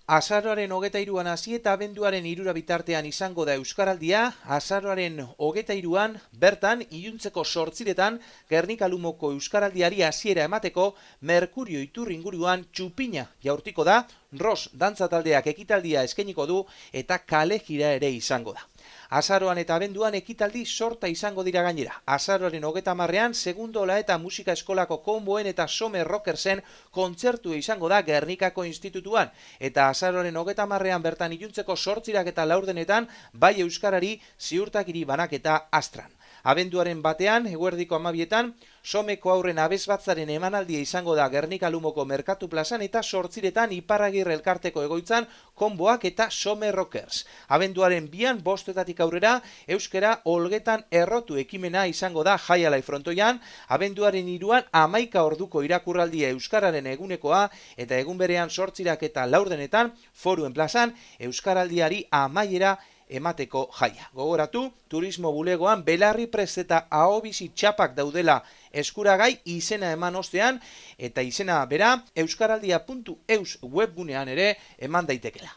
Azaroaren 23an hasi eta abenduaren 3 bitartean izango da Euskaraldia. Azaroaren 23an bertan iluntzeko 8etan Gernika Lumoko Euskaraldiari hasiera emateko Merkurio iturri inguruan txupina jaurtiko da. Ros dantza taldeak ekitaldia eskainiko du eta kale jira ere izango da. Azaroan eta abenduan ekitaldi sorta izango dira gainera. Azaroaren 30ean Segundola eta musika eskolako konboen eta Some Rockersen kontzertu izango da Gernikako Institutuan. Eta azaroaren 30ean bertan iluntzeko 8 eta 4 bai euskarari ziurtagiri banaketa Astran. Abenduaren 1ean, eguerdiko 12etan, Someko aurren abesbatzaren emanaldia izango da Gernika Lumoko Merkatu plazan eta 8etan Iparragirre elkarteko egoitzan konboak eta Some Rockers. Abenduaren 2an 5etatik aurrera, euskara Olgetan errotu ekimena izango da Jaialai frontoian. Abenduaren 3an 11 orduko irakurraldia euskararen egunekoa eta egun berean 8 eta 4etan Foruen plazan euskaraldiari amaiera emateko jaia. Gogoratu, turismo bulegoan belarri prest eta ahobizi txapak daudela eskuragai izena eman ostean eta izena bera euskaraldia.eus webgunean ere eman daitekela.